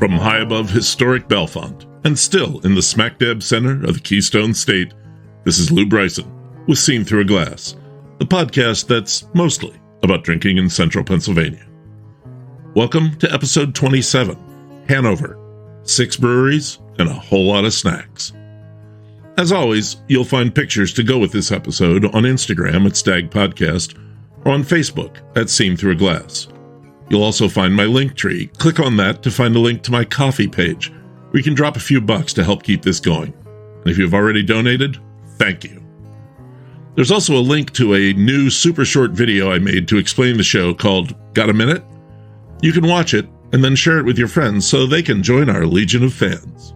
From high above historic Bellefonte, and still in the smack dab center of the Keystone State, this is Lou Bryson with Seen Through a Glass, the podcast that's mostly about drinking in central Pennsylvania. Welcome to episode 27, Hanover, 6 breweries and a whole lot of snacks. As always, you'll find pictures to go with this episode on Instagram at Stag Podcast or on Facebook at Seen Through a Glass. You'll also find my link tree. Click on that to find a link to my coffee page, where you can drop a few bucks to help keep this going. And if you've already donated, thank you. There's also a link to a new super short video I made to explain the show called Got a Minute? You can watch it and then share it with your friends so they can join our legion of fans.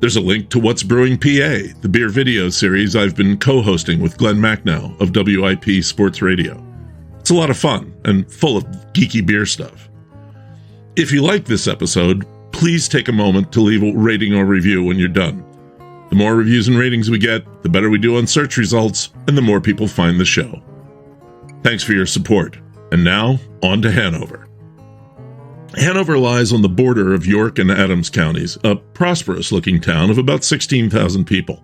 There's a link to What's Brewing PA, the beer video series I've been co-hosting with Glenn Macnow of WIP Sports Radio. It's a lot of fun and full of geeky beer stuff. If you like this episode, please take a moment to leave a rating or review when you're done. The more reviews and ratings we get, the better we do on search results, and the more people find the show. Thanks for your support. And now, on to Hanover. Hanover lies on the border of York and Adams counties, a prosperous-looking town of about 16,000 people.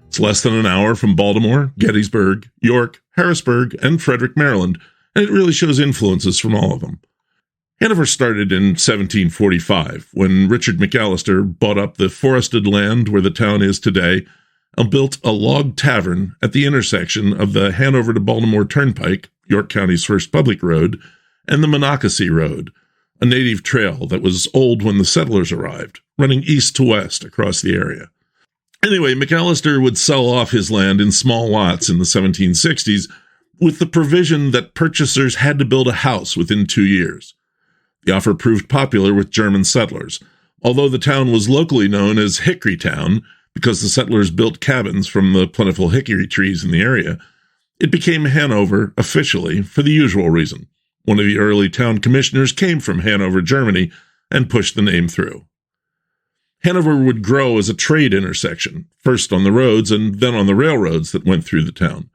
It's less than an hour from Baltimore, Gettysburg, York, Harrisburg, and Frederick, Maryland, and it really shows influences from all of them. Hanover started in 1745, when Richard McAllister bought up the forested land where the town is today and built a log tavern at the intersection of the Hanover to Baltimore Turnpike, York County's first public road, and the Monocacy Road, a native trail that was old when the settlers arrived, running east to west across the area. Anyway, McAllister would sell off his land in small lots in the 1760s with the provision that purchasers had to build a house within 2 years. The offer proved popular with German settlers, although the town was locally known as Hickory Town because the settlers built cabins from the plentiful hickory trees in the area. It became Hanover officially for the usual reason. One of the early town commissioners came from Hanover, Germany, and pushed the name through. Hanover would grow as a trade intersection, first on the roads and then on the railroads that went through the town.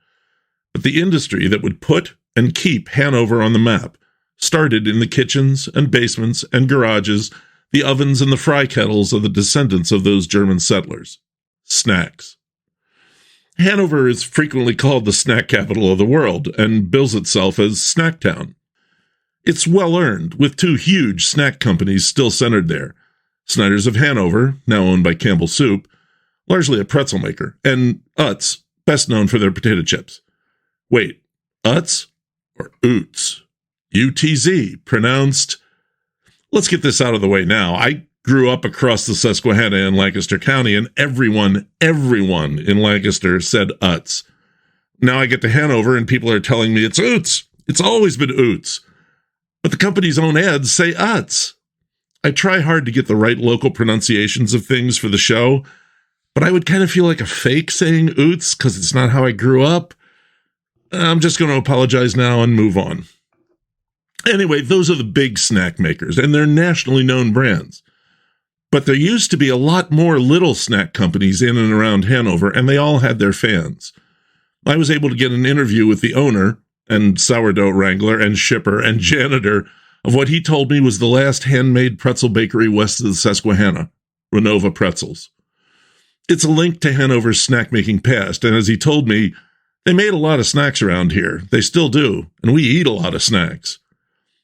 But the industry that would put and keep Hanover on the map started in the kitchens and basements and garages, the ovens and the fry kettles of the descendants of those German settlers. Snacks. Hanover is frequently called the snack capital of the world and bills itself as Snack Town. It's well earned, with 2 huge snack companies still centered there. Snyder's of Hanover, now owned by Campbell Soup, largely a pretzel maker, and Utz, best known for their potato chips. Wait, Utz or Oots? U-T-Z, pronounced... Let's get this out of the way now. I grew up across the Susquehanna in Lancaster County, and everyone in Lancaster said Utz. Now I get to Hanover, and people are telling me it's Oots. It's always been Oots. But the company's own ads say Utz. I try hard to get the right local pronunciations of things for the show, but I would kind of feel like a fake saying Oots because it's not how I grew up. I'm just going to apologize now and move on. Anyway, those are the big snack makers, and they're nationally known brands. But there used to be a lot more little snack companies in and around Hanover, and they all had their fans. I was able to get an interview with the owner and sourdough wrangler and shipper and janitor of what he told me was the last handmade pretzel bakery west of the Susquehanna, Hanover Pretzels. It's a link to Hanover's snack-making past, and as he told me, they made a lot of snacks around here. They still do, and we eat a lot of snacks.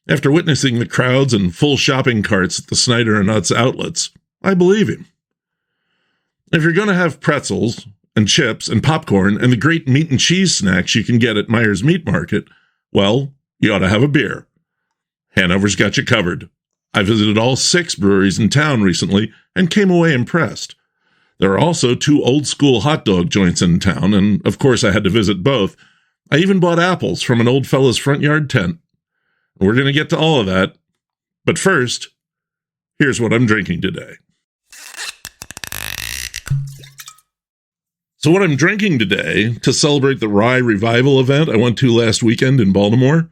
After witnessing the crowds and full shopping carts at the Snyder and Utz outlets, I believe him. If you're going to have pretzels and chips and popcorn and the great meat and cheese snacks you can get at Meijer's Meat Market, well, you ought to have a beer. Hanover's got you covered. I visited all 6 breweries in town recently and came away impressed. There are also 2 old-school hot dog joints in town, and of course I had to visit both. I even bought apples from an old fella's front yard tent. We're going to get to all of that, but first, here's what I'm drinking today. So what I'm drinking today, to celebrate the Rye Revival event I went to last weekend in Baltimore,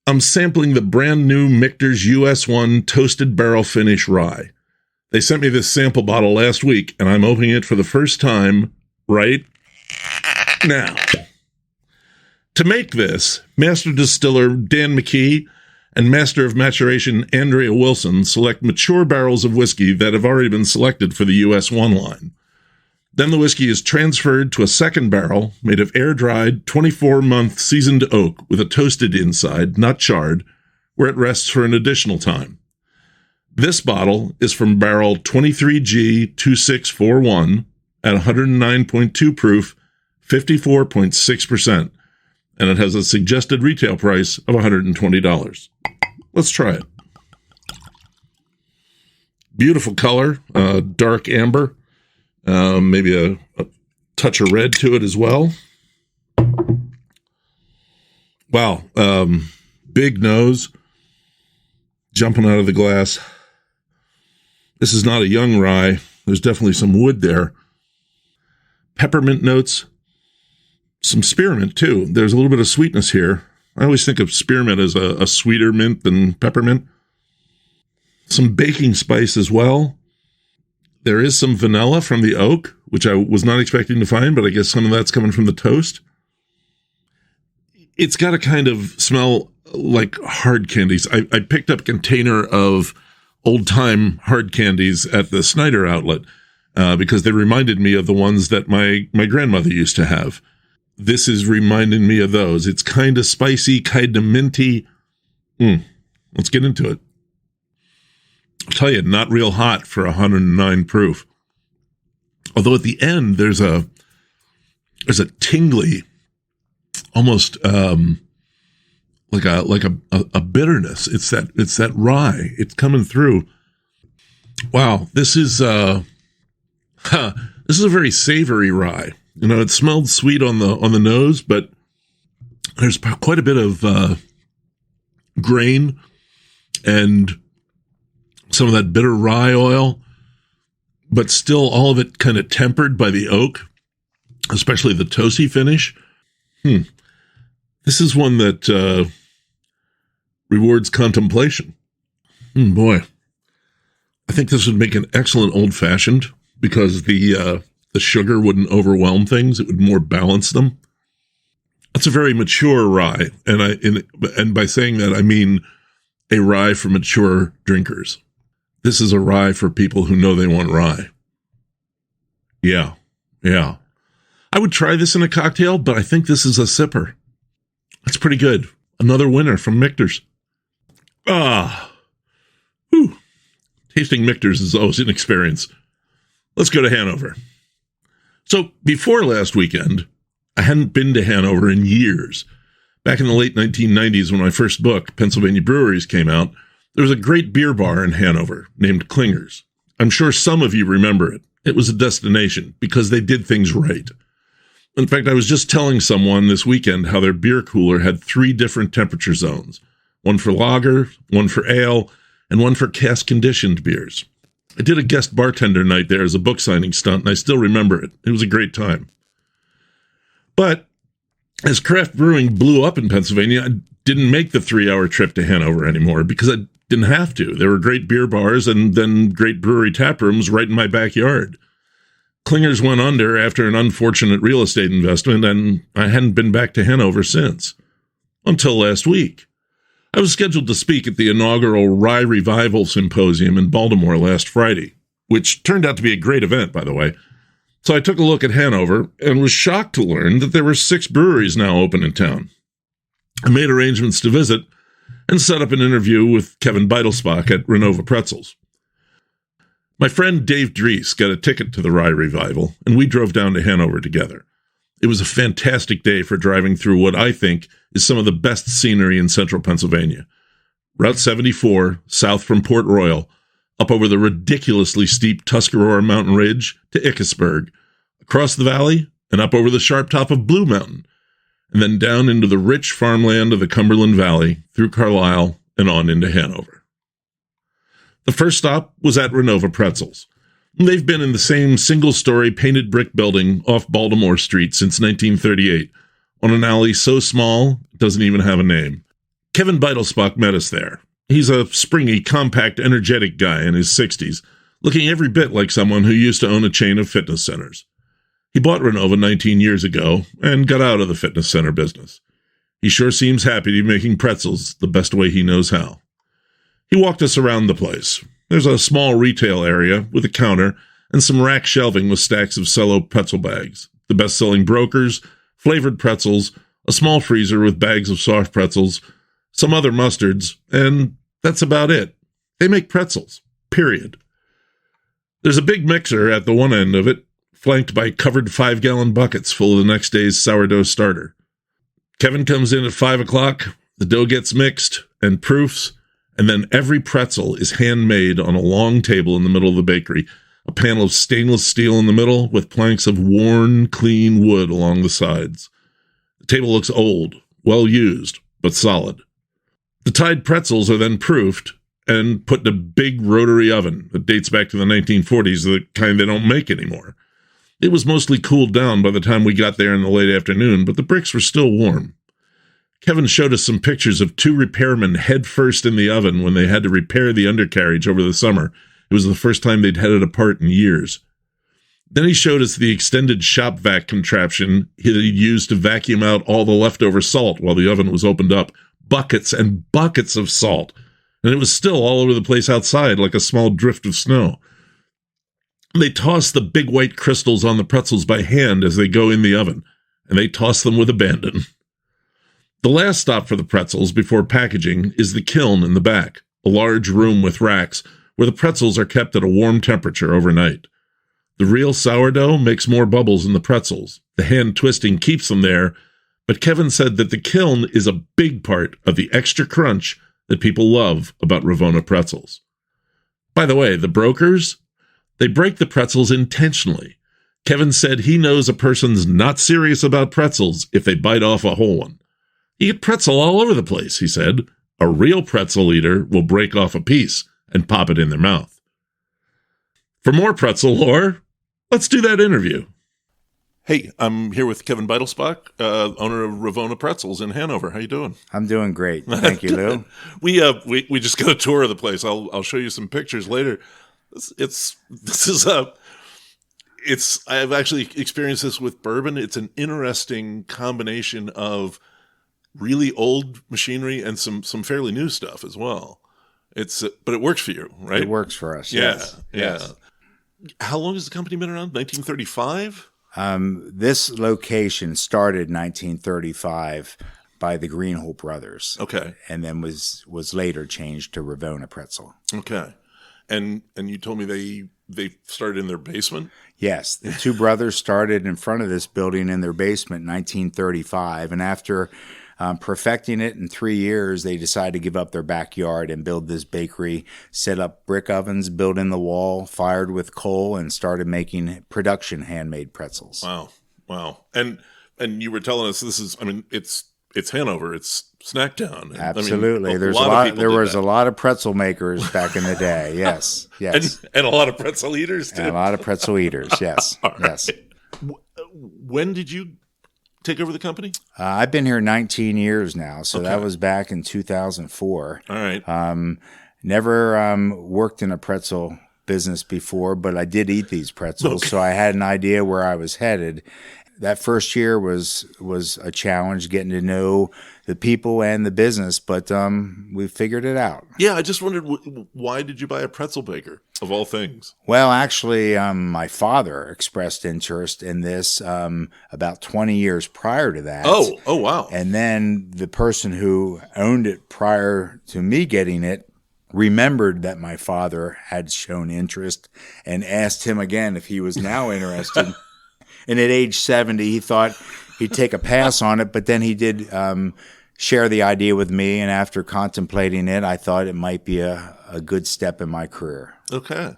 I'm sampling the brand new Michter's US1 Toasted Barrel Finish Rye. They sent me this sample bottle last week, and I'm opening it for the first time right now. To make this, master distiller Dan McKee and Master of Maturation Andrea Wilson select mature barrels of whiskey that have already been selected for the US 1 line. Then the whiskey is transferred to a second barrel made of air-dried, 24-month seasoned oak with a toasted inside, not charred, where it rests for an additional time. This bottle is from barrel 23G2641 at 109.2 proof, 54.6%, and it has a suggested retail price of $120. Let's try it. Beautiful color, dark amber. Maybe a touch of red to it as well. Wow. Big nose jumping out of the glass. This is not a young rye. There's definitely some wood there. Peppermint notes. Some spearmint, too. There's a little bit of sweetness here. I always think of spearmint as a sweeter mint than peppermint. Some baking spice as well. There is some vanilla from the oak, which I was not expecting to find, but I guess some of that's coming from the toast. It's got a kind of smell like hard candies. I picked up a container of old-time hard candies at the Snyder outlet because they reminded me of the ones that my grandmother used to have. This is reminding me of those. It's kind of spicy, kind of minty. Let's get into it. I'll tell you, not real hot for 109 proof. Although at the end, there's a tingly, almost like a bitterness. It's that rye. It's coming through. Wow, this is a very savory rye. You know, it smelled sweet on the nose, but there's quite a bit of grain and some of that bitter rye oil, but still all of it kind of tempered by the oak, especially the toasty finish. This is one that rewards contemplation. Boy, I think this would make an excellent old-fashioned because the sugar wouldn't overwhelm things. It would more balance them. That's a very mature rye, and by saying that, I mean a rye for mature drinkers. This is a rye for people who know they want rye. Yeah. I would try this in a cocktail, but I think this is a sipper. That's pretty good. Another winner from Michter's. Tasting Michter's is always an experience. Let's go to Hanover. So before last weekend, I hadn't been to Hanover in years. Back in the late 1990s, when my first book, Pennsylvania Breweries, came out, there was a great beer bar in Hanover named Klinger's. I'm sure some of you remember it. It was a destination because they did things right. In fact, I was just telling someone this weekend how their beer cooler had 3 different temperature zones. One for lager, one for ale, and one for cask-conditioned beers. I did a guest bartender night there as a book signing stunt, and I still remember it. It was a great time. But as craft brewing blew up in Pennsylvania, I didn't make the 3-hour trip to Hanover anymore because I didn't have to. There were great beer bars and then great brewery tap rooms right in my backyard. Klinger's went under after an unfortunate real estate investment, and I hadn't been back to Hanover since. Until last week. I was scheduled to speak at the inaugural Rye Revival Symposium in Baltimore last Friday, which turned out to be a great event, by the way. So I took a look at Hanover and was shocked to learn that there were 6 breweries now open in town. I made arrangements to visit and set up an interview with Kevin Bidelspach at Revonah Pretzels. My friend Dave Dreese got a ticket to the Rye Revival, and we drove down to Hanover together. It was a fantastic day for driving through what I think is some of the best scenery in central Pennsylvania. Route 74, south from Port Royal, up over the ridiculously steep Tuscarora Mountain Ridge to Ickesburg, across the valley and up over the sharp top of Blue Mountain, and then down into the rich farmland of the Cumberland Valley, through Carlisle and on into Hanover. The first stop was at Revonah Pretzels. They've been in the same single-story painted brick building off Baltimore Street since 1938, on an alley so small it doesn't even have a name. Kevin Bidelspach met us there. He's a springy, compact, energetic guy in his 60s, looking every bit like someone who used to own a chain of fitness centers. He bought Revonah 19 years ago and got out of the fitness center business. He sure seems happy to be making pretzels the best way he knows how. He walked us around the place. There's a small retail area with a counter and some rack shelving with stacks of cello pretzel bags, the best-selling brokers, flavored pretzels, a small freezer with bags of soft pretzels, some other mustards, and that's about it. They make pretzels, period. There's a big mixer at the one end of it, flanked by covered 5-gallon buckets full of the next day's sourdough starter. Kevin comes in at 5 o'clock, the dough gets mixed and proofs, and then every pretzel is handmade on a long table in the middle of the bakery, a panel of stainless steel in the middle with planks of worn, clean wood along the sides. The table looks old, well used, but solid. The tied pretzels are then proofed and put in a big rotary oven that dates back to the 1940s, the kind they don't make anymore. It was mostly cooled down by the time we got there in the late afternoon, but the bricks were still warm. Kevin showed us some pictures of 2 repairmen head first in the oven when they had to repair the undercarriage over the summer. It was the first time they'd had it apart in years. Then he showed us the extended shop vac contraption he'd used to vacuum out all the leftover salt while the oven was opened up. Buckets and buckets of salt. And it was still all over the place outside like a small drift of snow. They toss the big white crystals on the pretzels by hand as they go in the oven, and they toss them with abandon. The last stop for the pretzels before packaging is the kiln in the back, a large room with racks where the pretzels are kept at a warm temperature overnight. The real sourdough makes more bubbles in the pretzels. The hand twisting keeps them there, but Kevin said that the kiln is a big part of the extra crunch that people love about Revonah pretzels. By the way, the brokers, they break the pretzels intentionally. Kevin said he knows a person's not serious about pretzels if they bite off a whole one. You get pretzel all over the place, he said. A real pretzel eater will break off a piece and pop it in their mouth. For more pretzel lore, let's do that interview. Hey, I'm here with Kevin Bidelspach, owner of Revonah Pretzels in Hanover. How you doing? I'm doing great. Thank you, Lou. We just got a tour of the place. I'll show you some pictures later. I've actually experienced this with bourbon. It's an interesting combination of really old machinery and some fairly new stuff as well. But it works for you, right? It works for us. Yeah, yes. yeah. Yes. How long has the company been around? 1935? This location started 1935 by the Greenhole brothers. Okay. And then was later changed to Revonah Pretzel. Okay. And you told me they started in their basement? Yes. The 2 brothers started in front of this building in their basement in 1935. And after perfecting it in 3 years, they decided to give up their backyard and build this bakery, set up brick ovens, built in the wall, fired with coal, and started making production handmade pretzels. Wow. And you were telling us it's Hanover, it's snack town. Absolutely. There was a lot of pretzel makers back in the day. Yes. And a lot of pretzel eaters too. And a lot of pretzel eaters. Yes. Yes. When did you take over the company? I've been here 19 years now, so that was back in 2004. All right. Never worked in a pretzel business before, but I did eat these pretzels, so I had an idea where I was headed. That first year was a challenge, getting to know the people and the business, but we figured it out. Yeah, I just wondered, why did you buy a pretzel baker, of all things? Well, actually, my father expressed interest in this about 20 years prior to that. Oh, wow. And then the person who owned it prior to me getting it remembered that my father had shown interest and asked him again if he was now interested. And at age 70, he thought he'd take a pass on it, but then he did share the idea with me, and after contemplating it, I thought it might be a good step in my career. Okay.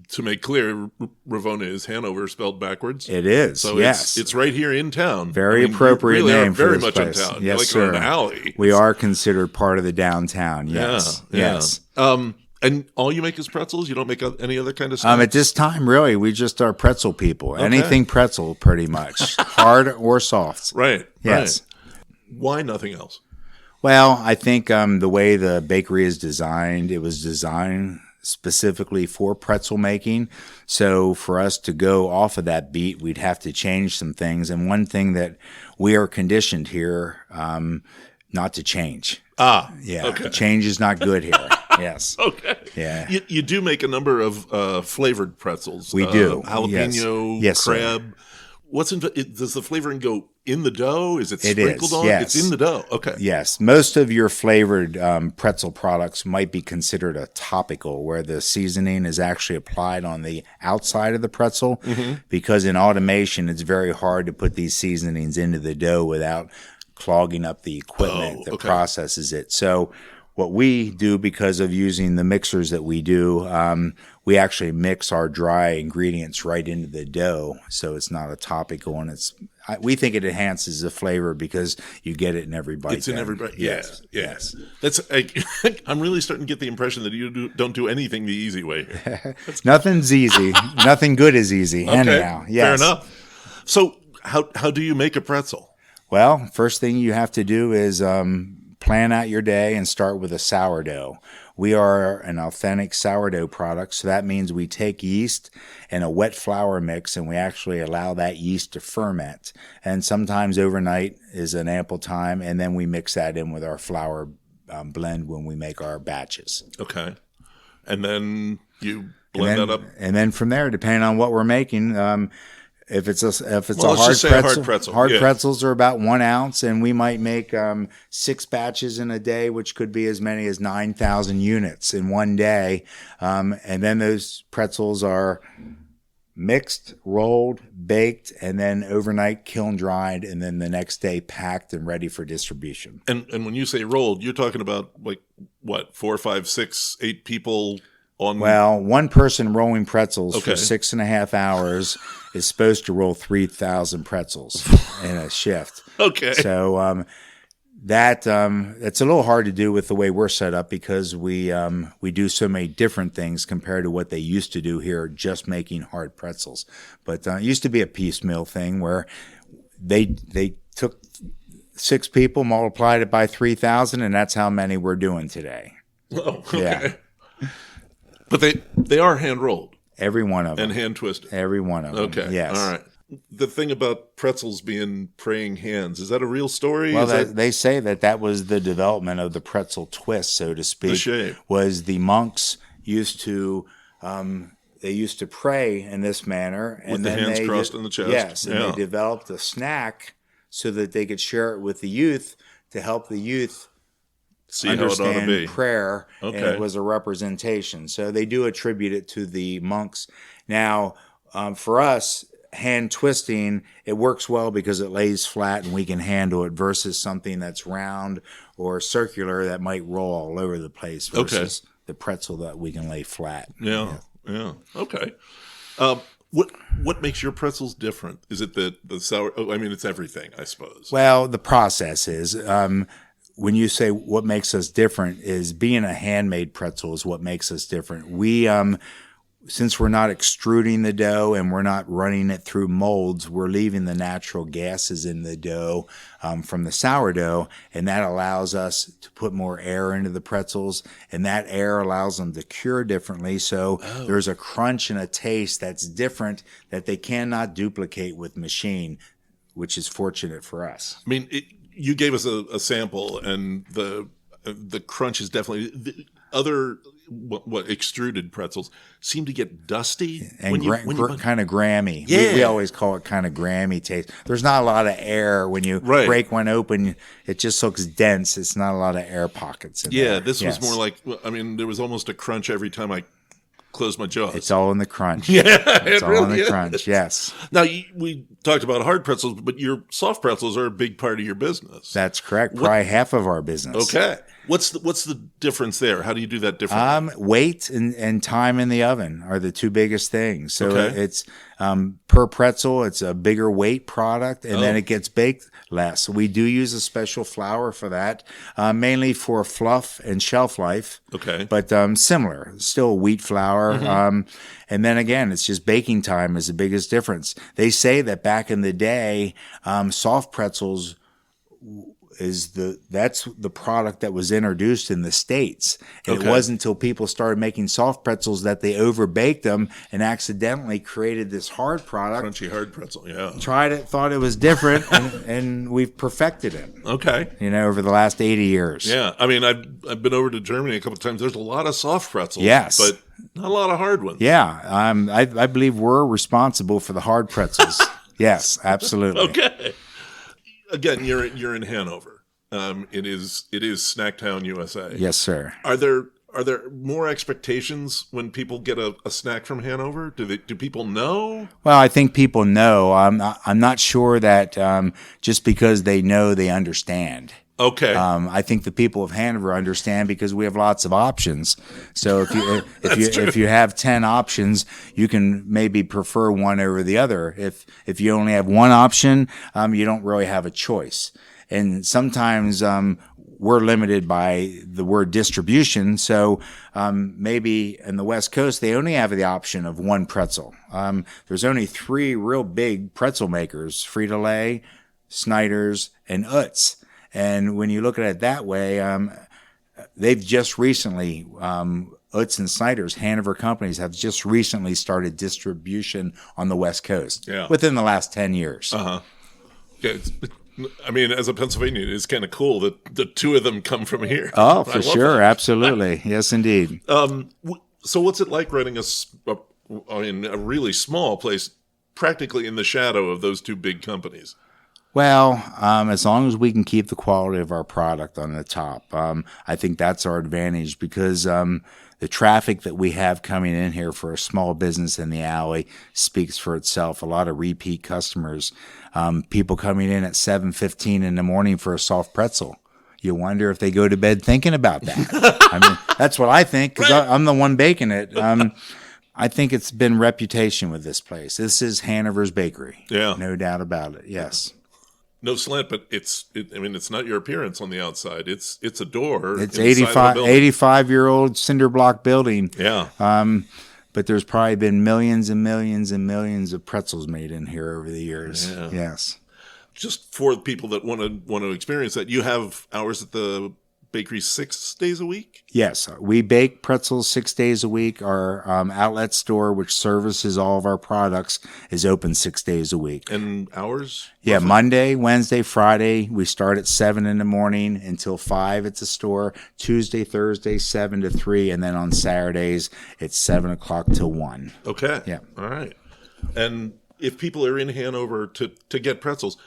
To make clear, Revonah is Hanover spelled backwards. It is, so yes. It's right here in town. Very appropriate really name for very this much place. in town. Yes, like sir. An alley. We are considered part of the downtown, yes. Yeah. Yes. And all you make is pretzels? You don't make any other kind of stuff? At this time, really, we just are pretzel people. Okay. Anything pretzel, pretty much. Hard or soft. Right. Yes. Right. Why nothing else? Well, I think the way the bakery is designed, it was designed specifically for pretzel making. So for us to go off of that beat, we'd have to change some things. And one thing that we are conditioned here, not to change. Yeah. Okay. Change is not good here. Yes. Okay. Yeah. You do make a number of flavored pretzels. We do. Jalapeno, Yes, crab. Does the flavoring go in the dough? Is it sprinkled is, on? yes. It's in the dough. Okay. Yes. Most of your flavored pretzel products might be considered a topical, where the seasoning is actually applied on the outside of the pretzel, because in automation, it's very hard to put these seasonings into the dough without clogging up the equipment that processes it. So what we do, because of using the mixers that we do, we actually mix our dry ingredients right into the dough, so it's not a topical, and we think it enhances the flavor because you get it in every bite. It's in every bite. Yes. I'm really starting to get the impression that you don't do anything the easy way here. Nothing's easy. Nothing good is easy. Okay. Anyhow, yes. Fair enough. So how do you make a pretzel? Well, first thing you have to do is plan out your day and start with a sourdough. We are an authentic sourdough product, so that means we take yeast and a wet flour mix, and we actually allow that yeast to ferment. And sometimes overnight is an ample time, and then we mix that in with our flour blend when we make our batches. Okay. And then you blend that up? And then from there, depending on what we're making, if it's a hard pretzel, pretzels are about 1 ounce, and we might make 6 batches in a day, which could be as many as 9,000 units in one day. And then those pretzels are mixed, rolled, baked, and then overnight kiln dried, and then the next day packed and ready for distribution. And when you say rolled, you're talking about like what, 4, 5, 6, 8 people on? Well, one person rolling pretzels for 6.5 hours is supposed to roll 3,000 pretzels in a shift. Okay. So that's a little hard to do with the way we're set up, because we do so many different things compared to what they used to do here, just making hard pretzels. But it used to be a piecemeal thing where they took 6 people, multiplied it by 3,000, and that's how many we're doing today. Oh, okay. Yeah. But they are hand rolled. Every one of them. And hand twisted. Every one of them. Okay. Yes. All right. The thing about pretzels being praying hands, is that a real story? Well, they say that was the development of the pretzel twist, so to speak. The shape. Was the monks used to pray in this manner, and with the hands crossed on the chest. Yes, and they developed a snack so that they could share it with the youth to help the youth see how it ought to be. Prayer, okay. And it was a representation. So they do attribute it to the monks. Now, for us, hand twisting, it works well because it lays flat and we can handle it, versus something that's round or circular that might roll all over the place, versus the pretzel that we can lay flat. Yeah. Okay. What makes your pretzels different? Is it the sour? I mean, it's everything, I suppose. Well, the process is. When you say what makes us different, is being a handmade pretzel is what makes us different. We, since we're not extruding the dough and we're not running it through molds, we're leaving the natural gases in the dough from the sourdough, and that allows us to put more air into the pretzels, and that air allows them to cure differently. So there's a crunch and a taste that's different that they cannot duplicate with machine, which is fortunate for us. I mean, you gave us a sample, and the crunch is definitely the other. What extruded pretzels seem to get dusty and kind of grammy. Yeah. We always call it kind of grammy taste. There's not a lot of air when you break one open. It just looks dense. It's not a lot of air pockets in there. This was more like, I mean, there was almost a crunch every time I closed my jaws. It's all in the crunch. It's all really in the crunch. Yes. Now, we talked about hard pretzels, but your soft pretzels are a big part of your business. That's correct. Probably half of our business. Okay. What's the difference there? How do you do that differently? Weight and time in the oven are the two biggest things. So it's per pretzel, it's a bigger weight product, and then it gets baked less. We do use a special flour for that, mainly for fluff and shelf life. Okay. But similar, still wheat flour. Mm-hmm. And then again, it's just baking time is the biggest difference. They say that back in the day, soft pretzels that's the product that was introduced in the States. And Okay. It wasn't until people started making soft pretzels that they overbaked them and accidentally created this hard product. Crunchy hard pretzel, yeah. Tried it, thought it was different, and we've perfected it. Okay. Over the last 80 years. Yeah, I mean, I've been over to Germany a couple of times. There's a lot of soft pretzels, Yes. but not a lot of hard ones. Yeah, I believe we're responsible for the hard pretzels. Yes, absolutely. Okay. Again, you're in Hanover. It is Snacktown, USA. Yes, sir. Are there more expectations when people get a snack from Hanover? Do people know? Well, I think people know. I'm not sure that just because they know, they understand. Okay. I think the people of Hanover understand because we have lots of options. So if you have 10 options, you can maybe prefer one over the other. If you only have one option, you don't really have a choice. And sometimes we're limited by the word distribution. So maybe in the West Coast, they only have the option of one pretzel. There's only 3 real big pretzel makers: Frito-Lay, Snyder's, and Utz. And when you look at it that way, they've just recently, Utz and Snyder's, Hanover companies, have just recently started distribution on the West Coast within the last 10 years. Uh-huh. Yeah, I mean, as a Pennsylvanian, it's kind of cool that the 2 of them come from here. Oh, for sure. That. Absolutely. Yes, indeed. So what's it like running a really small place, practically in the shadow of those 2 big companies? Well, as long as we can keep the quality of our product on the top, I think that's our advantage because the traffic that we have coming in here for a small business in the alley speaks for itself. A lot of repeat customers, people coming in at 7:15 in the morning for a soft pretzel. You wonder if they go to bed thinking about that. I mean, that's what I think because I'm the one baking it. I think it's been reputation with this place. This is Hanover's Bakery. Yeah. No doubt about it. Yes. No slant, but it's not your appearance on the outside. It's a door. It's 85-year-old cinder block building. Yeah. But there's probably been millions and millions and millions of pretzels made in here over the years. Yeah. Yes. Just for people that want to experience that, you have hours at the bakery 6 days a week? Yes. We bake pretzels 6 days a week. Our outlet store, which services all of our products, is open 6 days a week. And hours? Yeah, roughly? Monday, Wednesday, Friday, we start at 7 in the morning until 5 at the store. Tuesday, Thursday, 7 to 3. And then on Saturdays, it's 7 o'clock till 1. Okay. Yeah. All right. And if people are in Hanover to get pretzels,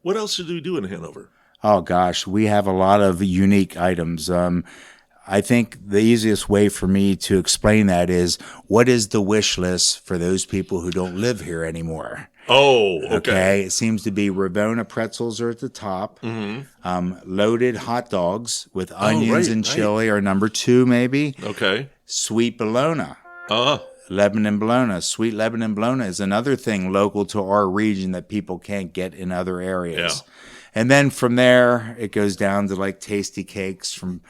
what else should we do in Hanover? Oh, gosh, we have a lot of unique items. I think the easiest way for me to explain that is, what is the wish list for those people who don't live here anymore? Oh, okay. It seems to be Revonah Pretzels are at the top. Mm-hmm. Loaded hot dogs with onions and chili are number 2, maybe. Okay. Sweet bologna. Lebanon bologna. Sweet Lebanon bologna is another thing local to our region that people can't get in other areas. Yeah. And then from there, it goes down to like tasty cakes from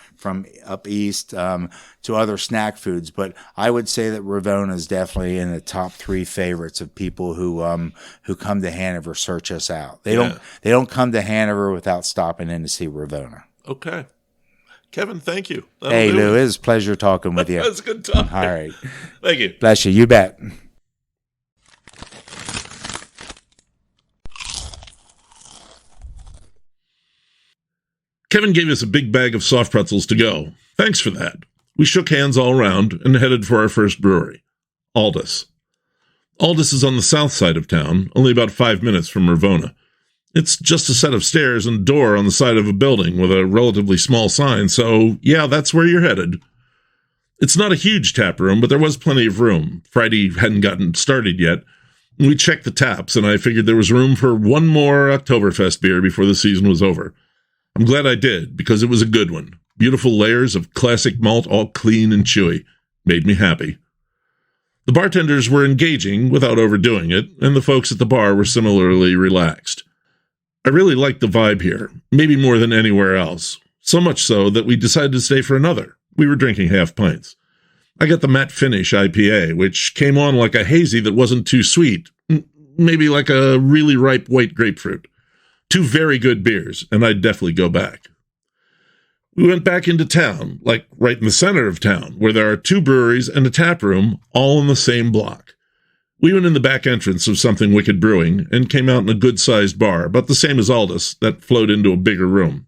up east to other snack foods. But I would say that Revonah is definitely in the top 3 favorites of people who come to Hanover, search us out. They don't come to Hanover without stopping in to see Revonah. Okay. Kevin, thank you. Hey, Lou, it was a pleasure talking with you. That's a good talk. All right. Thank you. Bless you. You bet. Kevin gave us a big bag of soft pretzels to go. Thanks for that. We shook hands all around and headed for our first brewery, Aldous. Aldous is on the south side of town, only about 5 minutes from Revonah. It's just a set of stairs and a door on the side of a building with a relatively small sign, so yeah, that's where you're headed. It's not a huge tap room, but there was plenty of room. Friday hadn't gotten started yet. We checked the taps, and I figured there was room for one more Oktoberfest beer before the season was over. I'm glad I did, because it was a good one. Beautiful layers of classic malt, all clean and chewy. Made me happy. The bartenders were engaging without overdoing it, and the folks at the bar were similarly relaxed. I really liked the vibe here, maybe more than anywhere else. So much so that we decided to stay for another. We were drinking half pints. I got the matte finish IPA, which came on like a hazy that wasn't too sweet. Maybe like a really ripe white grapefruit. Two very good beers, and I'd definitely go back. We went back into town, like right in the center of town, where there are two breweries and a tap room, all in the same block. We went in the back entrance of Something Wicked Brewing and came out in a good-sized bar, about the same as Aldous, that flowed into a bigger room.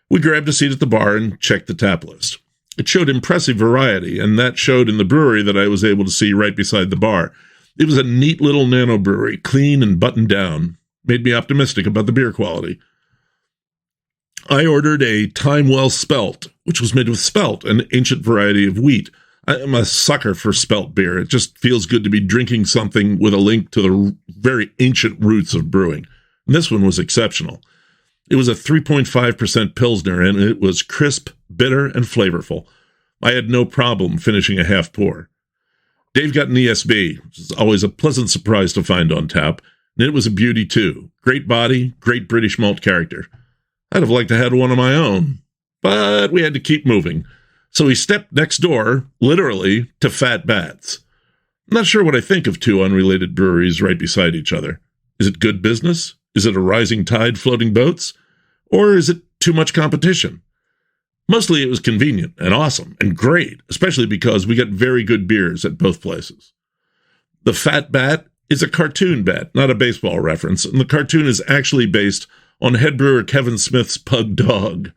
We grabbed a seat at the bar and checked the tap list. It showed impressive variety, and that showed in the brewery that I was able to see right beside the bar. It was a neat little nano brewery, clean and buttoned down. Made me optimistic about the beer quality. I ordered a Time Well Spelt, which was made with spelt, an ancient variety of wheat. I'm a sucker for spelt beer. It just feels good to be drinking something with a link to the very ancient roots of brewing. And this one was exceptional. It was a 3.5% Pilsner, and it was crisp, bitter, and flavorful. I had no problem finishing a half pour. Dave got an ESB, which is always a pleasant surprise to find on tap, and it was a beauty too. Great body, great British malt character. I'd have liked to have one of my own, but we had to keep moving. So we stepped next door, literally, to Fat Bats. I'm not sure what I think of two unrelated breweries right beside each other. Is it good business? Is it a rising tide floating boats? Or is it too much competition? Mostly it was convenient and awesome and great, especially because we got very good beers at both places. The Fat Bat is a cartoon bat, not a baseball reference, and the cartoon is actually based on head brewer Kevin Smith's pug dog.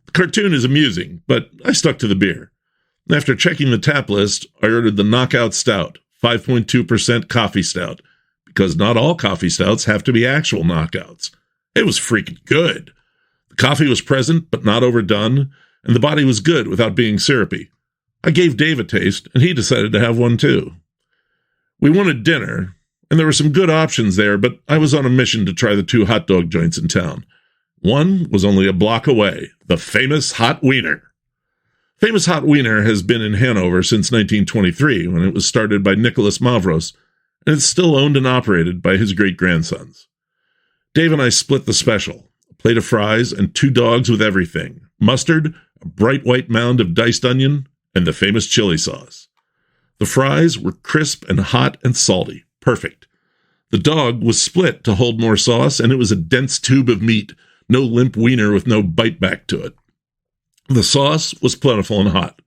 The cartoon is amusing, but I stuck to the beer. After checking the tap list, I ordered the Knockout Stout, 5.2% coffee stout, because not all coffee stouts have to be actual knockouts. It was freaking good. The coffee was present, but not overdone, and the body was good without being syrupy. I gave Dave a taste, and he decided to have one too. We wanted dinner, and there were some good options there, but I was on a mission to try the two hot dog joints in town. One was only a block away, the Famous Hot Wiener. Famous Hot Wiener has been in Hanover since 1923, when it was started by Nicholas Mavros, and it's still owned and operated by his great-grandsons. Dave and I split the special, a plate of fries and two dogs with everything, mustard, a bright white mound of diced onion, and the famous chili sauce. The fries were crisp and hot and salty. Perfect. The dog was split to hold more sauce, and it was a dense tube of meat, no limp wiener with no bite back to it. The sauce was plentiful and hot.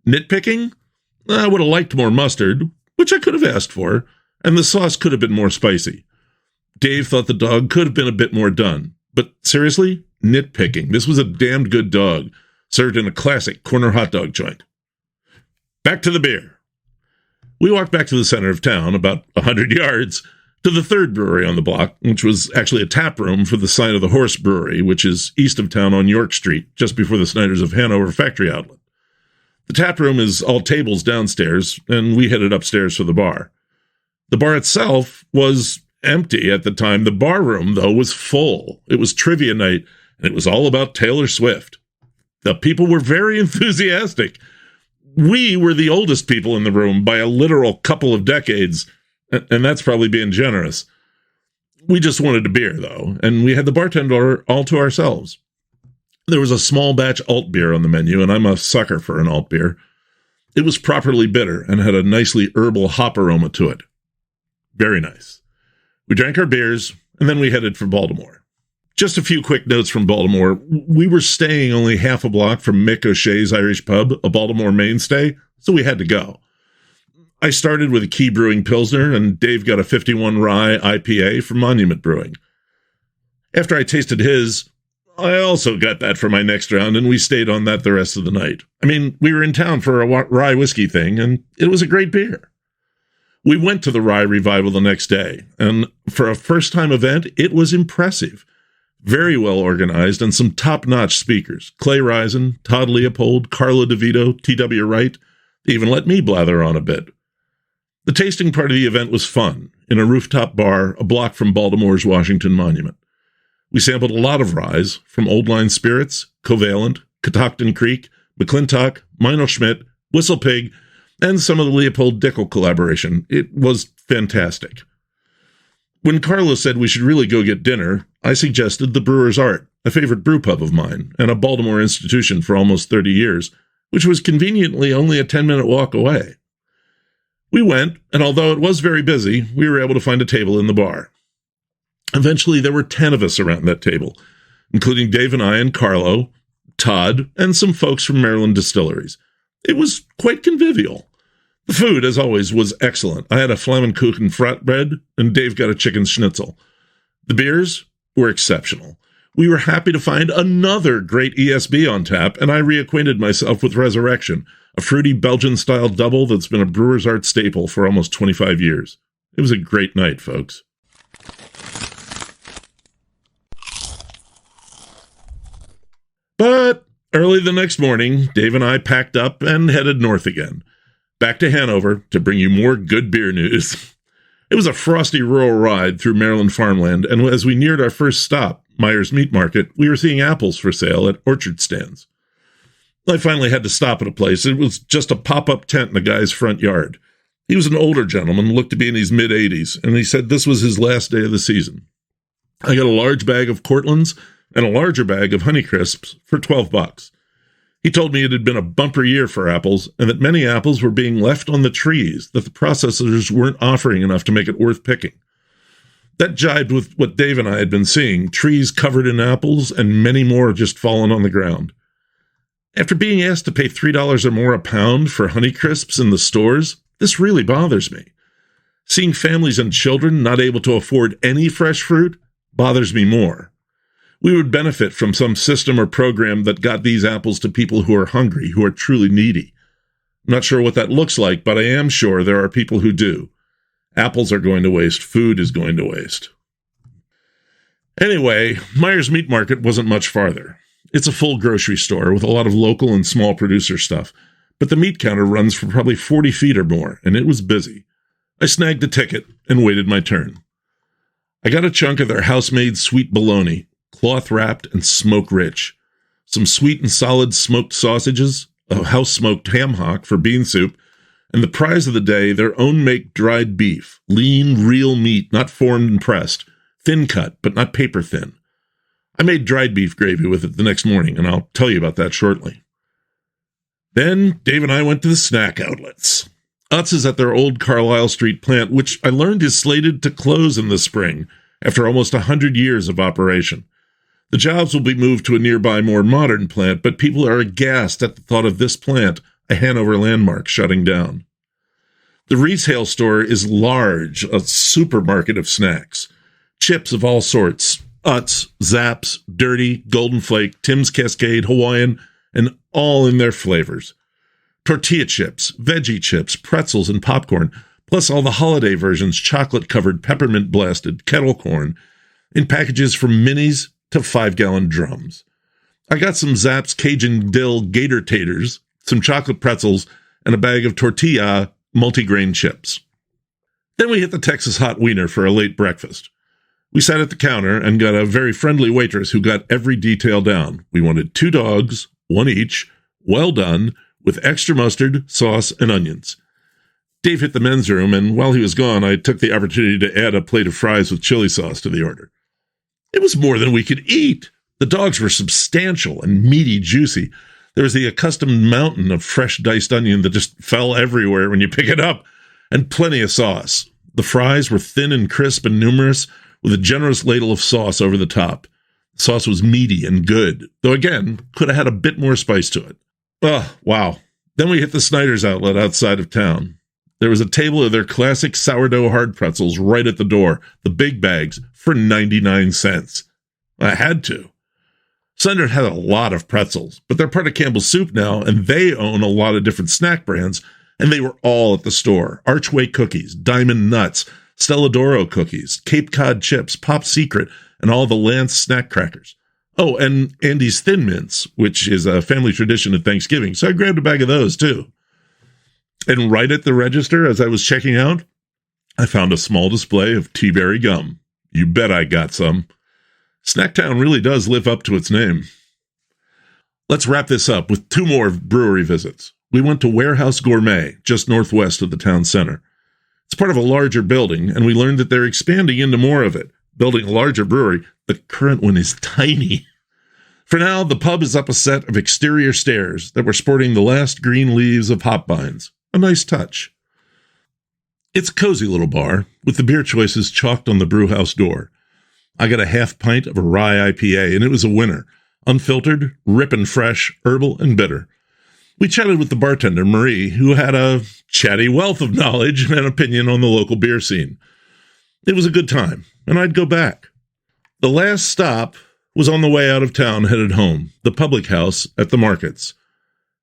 Nitpicking? I would have liked more mustard, which I could have asked for, and the sauce could have been more spicy. Dave thought the dog could have been a bit more done, but seriously, nitpicking. This was a damned good dog, served in a classic corner hot dog joint. Back to the beer. We walked back to the center of town, about 100 yards, to the third brewery on the block, which was actually a tap room for the Sign of the Horse Brewery, which is east of town on York Street, just before the Snyders of Hanover factory outlet. The tap room is all tables downstairs, and we headed upstairs for the bar. The bar itself was empty at the time. The bar room, though, was full. It was trivia night, and it was all about Taylor Swift. The people were very enthusiastic. We were the oldest people in the room by a literal couple of decades, and that's probably being generous. We just wanted a beer, though, and we had the bartender all to ourselves. There was a small batch alt beer on the menu, and I'm a sucker for an alt beer. It was properly bitter and had a nicely herbal hop aroma to it. Very nice. We drank our beers, and then we headed for Baltimore. Just a few quick notes from Baltimore. We were staying only half a block from Mick O'Shea's Irish Pub, a Baltimore mainstay, so we had to go. I started with a Key Brewing Pilsner, and Dave got a 51 Rye IPA from Monument Brewing. After I tasted his, I also got that for my next round, and we stayed on that the rest of the night. I mean, we were in town for a rye whiskey thing, and it was a great beer. We went to the Rye Revival the next day, and for a first-time event, it was impressive. Very well organized, and some top-notch speakers. Clay Risen, Todd Leopold, Carla DeVito, T.W. Wright. They even let me blather on a bit. The tasting part of the event was fun, in a rooftop bar a block from Baltimore's Washington Monument. We sampled a lot of ryes, from Old Line Spirits, Covalent, Catoctin Creek, McClintock, Meinl Schmidt, Whistle Pig, and some of the Leopold Dickel collaboration. It was fantastic. When Carlos said we should really go get dinner, I suggested the Brewer's Art, a favorite brew pub of mine, and a Baltimore institution for almost 30 years, which was conveniently only a 10-minute walk away. We went, and although it was very busy, we were able to find a table in the bar. Eventually, there were 10 of us around that table, including Dave and I and Carlo, Todd, and some folks from Maryland distilleries. It was quite convivial. The food, as always, was excellent. I had a Flammkuchen flatbread, and Dave got a chicken schnitzel. The beers were exceptional. We were happy to find another great ESB on tap, and I reacquainted myself with Resurrection, a fruity Belgian-style double that's been a Brewer's Art staple for almost 25 years. It was a great night, folks. But early the next morning, Dave and I packed up and headed north again, back to Hanover to bring you more good beer news. It was a frosty rural ride through Maryland farmland, and as we neared our first stop, Myers Meat Market, we were seeing apples for sale at orchard stands. I finally had to stop at a place. It was just a pop-up tent in a guy's front yard. He was an older gentleman, looked to be in his mid-80s, and he said this was his last day of the season. I got a large bag of Cortlands and a larger bag of Honeycrisps for $12. He told me it had been a bumper year for apples, and that many apples were being left on the trees, that the processors weren't offering enough to make it worth picking. That jibed with what Dave and I had been seeing, trees covered in apples and many more just fallen on the ground. After being asked to pay $3 or more a pound for Honeycrisps in the stores, this really bothers me. Seeing families and children not able to afford any fresh fruit bothers me more. We would benefit from some system or program that got these apples to people who are hungry, who are truly needy. I'm not sure what that looks like, but I am sure there are people who do. Apples are going to waste. Food is going to waste. Anyway, Myers Meat Market wasn't much farther. It's a full grocery store with a lot of local and small producer stuff, but the meat counter runs for probably 40 feet or more, and it was busy. I snagged a ticket and waited my turn. I got a chunk of their house-made sweet bologna, cloth-wrapped and smoke-rich, some sweet and solid smoked sausages, a house-smoked ham hock for bean soup, and the prize of the day, their own-make dried beef, lean, real meat, not formed and pressed, thin-cut, but not paper-thin. I made dried beef gravy with it the next morning, and I'll tell you about that shortly. Then Dave and I went to the snack outlets. Utz is at their old Carlisle Street plant, which I learned is slated to close in the spring after almost 100 years of operation. The jobs will be moved to a nearby, more modern plant, but people are aghast at the thought of this plant, a Hanover landmark, shutting down. The retail store is large, a supermarket of snacks. Chips of all sorts, Utz, Zaps, Dirty, Golden Flake, Tim's Cascade, Hawaiian, and all in their flavors. Tortilla chips, veggie chips, pretzels, and popcorn, plus all the holiday versions, chocolate-covered, peppermint-blasted, kettle corn, in packages from minis to 5-gallon drums. I got some Zapp's Cajun Dill Gator Taters, some chocolate pretzels, and a bag of tortilla multigrain chips. Then we hit the Texas Hot Wiener for a late breakfast. We sat at the counter and got a very friendly waitress who got every detail down. We wanted 2 dogs, 1 each, well done, with extra mustard, sauce, and onions. Dave hit the men's room, and while he was gone, I took the opportunity to add a plate of fries with chili sauce to the order. It was more than we could eat. The dogs were substantial and meaty, juicy. There was the accustomed mountain of fresh diced onion that just fell everywhere when you pick it up, and plenty of sauce. The fries were thin and crisp and numerous, with a generous ladle of sauce over the top. The sauce was meaty and good, though again, could have had a bit more spice to it. Oh, wow. Then we hit the Snyder's outlet outside of town. There was a table of their classic sourdough hard pretzels right at the door, the big bags, for 99 cents. I had to. Snyder had a lot of pretzels, but they're part of Campbell's Soup now, and they own a lot of different snack brands, and they were all at the store. Archway cookies, Diamond Nuts, Stella D'Oro cookies, Cape Cod chips, Pop Secret, and all the Lance snack crackers. Oh, and Andy's Thin Mints, which is a family tradition at Thanksgiving, so I grabbed a bag of those, too. And right at the register, as I was checking out, I found a small display of tea-berry gum. You bet I got some. Snacktown really does live up to its name. Let's wrap this up with 2 more brewery visits. We went to Warehouse Gourmet, just northwest of the town center. It's part of a larger building, and we learned that they're expanding into more of it, building a larger brewery. The current one is tiny. For now, the pub is up a set of exterior stairs that were sporting the last green leaves of hop vines. A nice touch. It's a cozy little bar, with the beer choices chalked on the brewhouse door. I got a half pint of a rye IPA, and it was a winner. Unfiltered, rippin' fresh, herbal, and bitter. We chatted with the bartender, Marie, who had a chatty wealth of knowledge and opinion on the local beer scene. It was a good time, and I'd go back. The last stop was on the way out of town headed home, the public house at the Markets.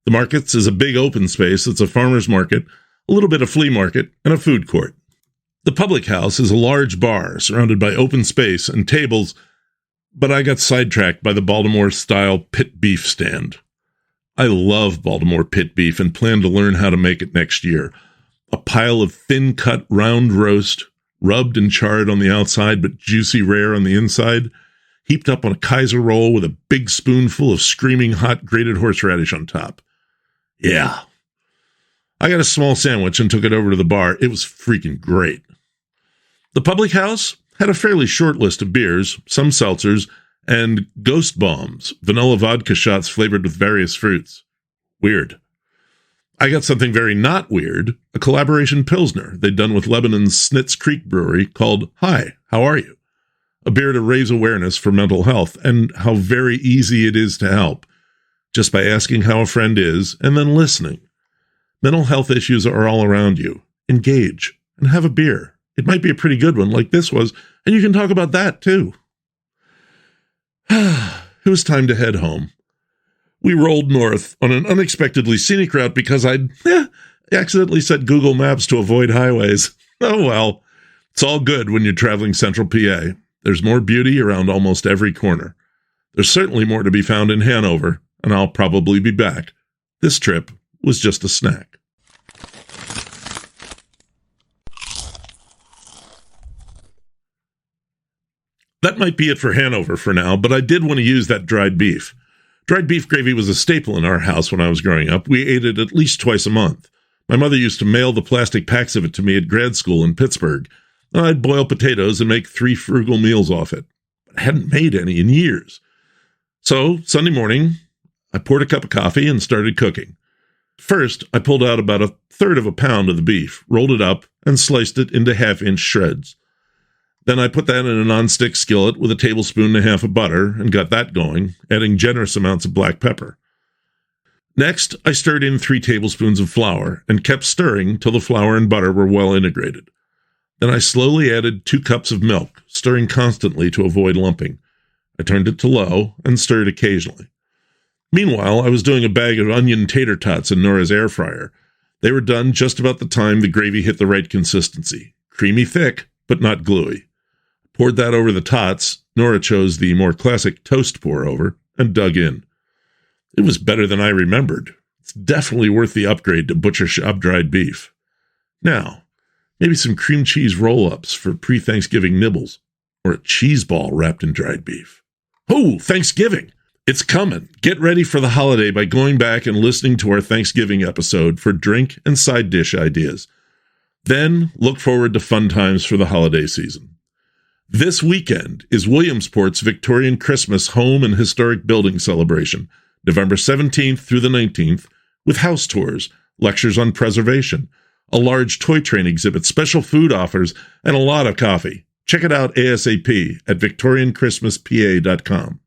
The Markets is a big open space that's a farmer's market, a little bit of flea market, and a food court. The public house is a large bar surrounded by open space and tables, but I got sidetracked by the Baltimore-style pit beef stand. I love Baltimore pit beef and plan to learn how to make it next year. A pile of thin-cut round roast, rubbed and charred on the outside but juicy rare on the inside, heaped up on a Kaiser roll with a big spoonful of screaming hot grated horseradish on top. Yeah. I got a small sandwich and took it over to the bar. It was freaking great. The public house had a fairly short list of beers, some seltzers, and ghost bombs, vanilla vodka shots flavored with various fruits. Weird. I got something very not weird, a collaboration Pilsner they'd done with Lebanon's Snitz Creek Brewery called Hi, How Are You? A beer to raise awareness for mental health and how very easy it is to help, just by asking how a friend is and then listening. Mental health issues are all around you. Engage and have a beer. It might be a pretty good one like this was, and you can talk about that too. It was time to head home. We rolled north on an unexpectedly scenic route because I'd accidentally set Google Maps to avoid highways. Oh well, it's all good when you're traveling central PA. There's more beauty around almost every corner. There's certainly more to be found in Hanover, and I'll probably be back. This trip was just a snack. That might be it for Hanover for now, but I did want to use that dried beef. Dried beef gravy was a staple in our house when I was growing up. We ate it at least twice a month. My mother used to mail the plastic packs of it to me at grad school in Pittsburgh, and I'd boil potatoes and make 3 frugal meals off it. But I hadn't made any in years. So, Sunday morning, I poured a cup of coffee and started cooking. First, I pulled out about 1/3 of a pound of the beef, rolled it up, and sliced it into 1/2-inch shreds. Then I put that in a nonstick skillet with a tablespoon and a half of butter and got that going, adding generous amounts of black pepper. Next, I stirred in 3 tablespoons of flour and kept stirring till the flour and butter were well integrated. Then I slowly added 2 cups of milk, stirring constantly to avoid lumping. I turned it to low and stirred occasionally. Meanwhile, I was doing a bag of onion tater tots in Nora's air fryer. They were done just about the time the gravy hit the right consistency. Creamy thick, but not gluey. Poured that over the tots. Nora chose the more classic toast pour-over and dug in. It was better than I remembered. It's definitely worth the upgrade to butcher shop dried beef. Now, maybe some cream cheese roll-ups for pre-Thanksgiving nibbles, or a cheese ball wrapped in dried beef. Oh, Thanksgiving! It's coming. Get ready for the holiday by going back and listening to our Thanksgiving episode for drink and side dish ideas. Then look forward to fun times for the holiday season. This weekend is Williamsport's Victorian Christmas Home and Historic Building Celebration, November 17th through the 19th, with house tours, lectures on preservation, a large toy train exhibit, special food offers, and a lot of coffee. Check it out ASAP at victorianchristmaspa.com.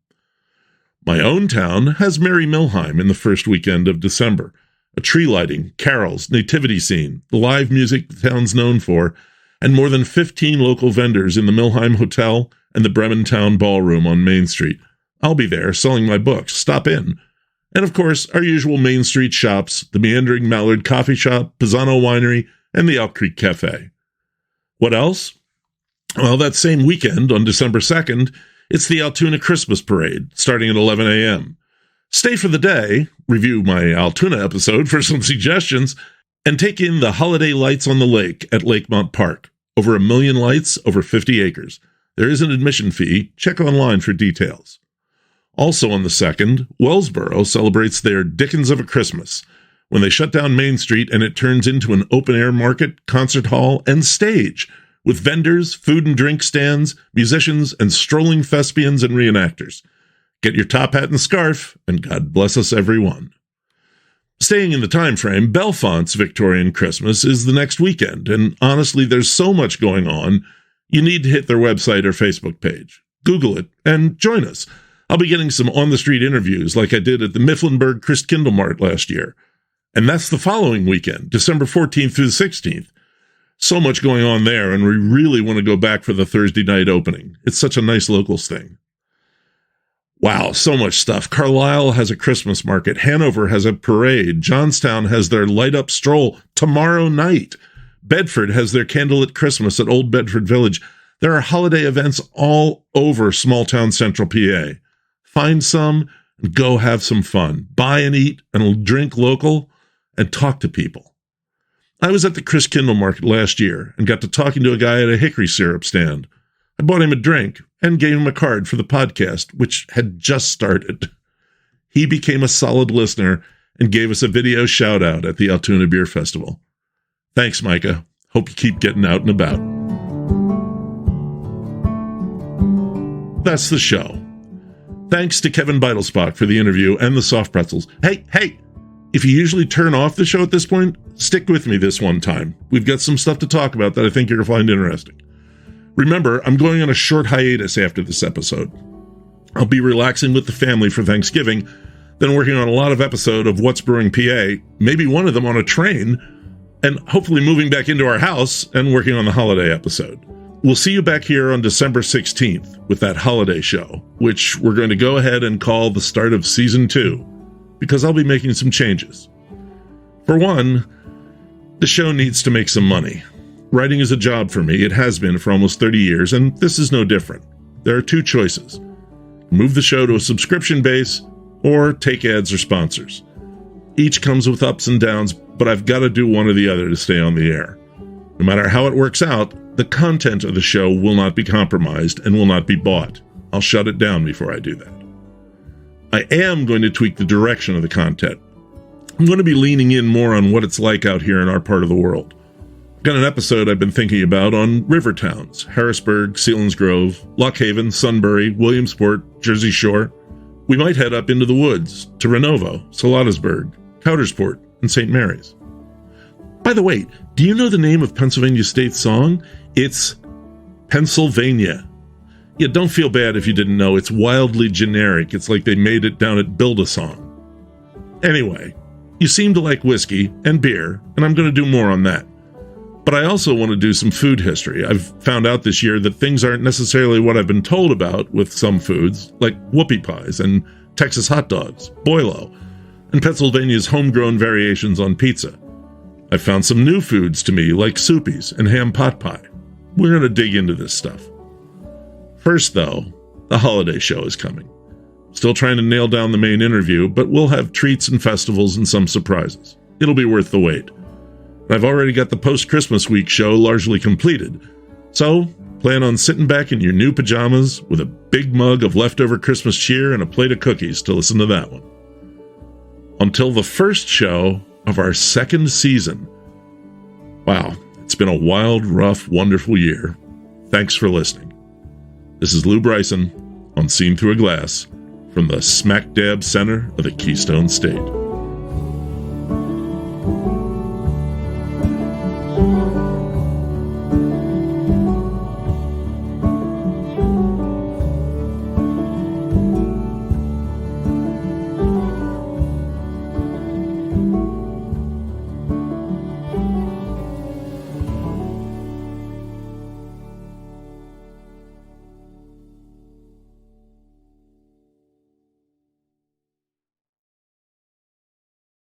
My own town has Merry Milheim in the first weekend of December. A tree lighting, carols, nativity scene, the live music the town's known for, and more than 15 local vendors in the Milheim Hotel and the Bremen Town Ballroom on Main Street. I'll be there selling my books. Stop in. And of course, our usual Main Street shops, the Meandering Mallard Coffee Shop, Pisano Winery, and the Elk Creek Cafe. What else? Well, that same weekend, on December 2nd, it's the Altoona Christmas Parade, starting at 11 a.m. Stay for the day, review my Altoona episode for some suggestions, and take in the holiday lights on the lake at Lakemont Park. Over 1 million lights, over 50 acres. There is an admission fee. Check online for details. Also on the 2nd, Wellsboro celebrates their Dickens of a Christmas, when they shut down Main Street and it turns into an open-air market, concert hall, and stage, with vendors, food and drink stands, musicians, and strolling thespians and reenactors. Get your top hat and scarf, and God bless us everyone. Staying in the time frame, Bellefont's Victorian Christmas is the next weekend, and honestly, there's so much going on, you need to hit their website or Facebook page. Google it and join us. I'll be getting some on-the-street interviews like I did at the Mifflinburg Christkindl Mart last year. And that's the following weekend, December 14th through the 16th. So much going on there, and we really want to go back for the Thursday night opening. It's such a nice locals thing. Wow, so much stuff. Carlisle has a Christmas market. Hanover has a parade. Johnstown has their light-up stroll tomorrow night. Bedford has their candlelit Christmas at Old Bedford Village. There are holiday events all over small-town central PA. Find some and go have some fun. Buy and eat and drink local and talk to people. I was at the Christkindl Market last year and got to talking to a guy at a hickory syrup stand. I bought him a drink and gave him a card for the podcast, which had just started. He became a solid listener and gave us a video shout-out at the Altoona Beer Festival. Thanks, Micah. Hope you keep getting out and about. That's the show. Thanks to Kevin Bidelspach for the interview and the soft pretzels. Hey, if you usually turn off the show at this point, stick with me this one time. We've got some stuff to talk about that I think you're going to find interesting. Remember, I'm going on a short hiatus after this episode. I'll be relaxing with the family for Thanksgiving, then working on a lot of episodes of What's Brewing PA, maybe one of them on a train, and hopefully moving back into our house and working on the holiday episode. We'll see you back here on December 16th with that holiday show, which we're going to go ahead and call the start of Season 2, because I'll be making some changes. For one, the show needs to make some money. Writing is a job for me. It has been for almost 30 years, and this is no different. There are two choices. Move the show to a subscription base, or take ads or sponsors. Each comes with ups and downs, but I've got to do one or the other to stay on the air. No matter how it works out, the content of the show will not be compromised and will not be bought. I'll shut it down before I do that. I am going to tweak the direction of the content. I'm going to be leaning in more on what it's like out here in our part of the world. I've got an episode I've been thinking about on river towns: Harrisburg, Selinsgrove, Lock Haven, Sunbury, Williamsport, Jersey Shore. We might head up into the woods to Renovo, Solottisburg, Coudersport, and St. Mary's. By the way, do you know the name of Pennsylvania State's song? It's Pennsylvania. Yeah, don't feel bad if you didn't know. It's wildly generic. It's like they made it down at Build-A-Song. Anyway, you seem to like whiskey and beer, and I'm going to do more on that. But I also want to do some food history. I've found out this year that things aren't necessarily what I've been told about with some foods, like whoopie pies and Texas hot dogs, boilo, and Pennsylvania's homegrown variations on pizza. I've found some new foods to me, like soupies and ham pot pie. We're going to dig into this stuff. First, though, the holiday show is coming. Still trying to nail down the main interview, but we'll have treats and festivals and some surprises. It'll be worth the wait. I've already got the post-Christmas week show largely completed, so plan on sitting back in your new pajamas with a big mug of leftover Christmas cheer and a plate of cookies to listen to that one. Until the first show of our second season. Wow, it's been a wild, rough, wonderful year. Thanks for listening. This is Lou Bryson on Seen Through a Glass from the smack dab center of the Keystone State.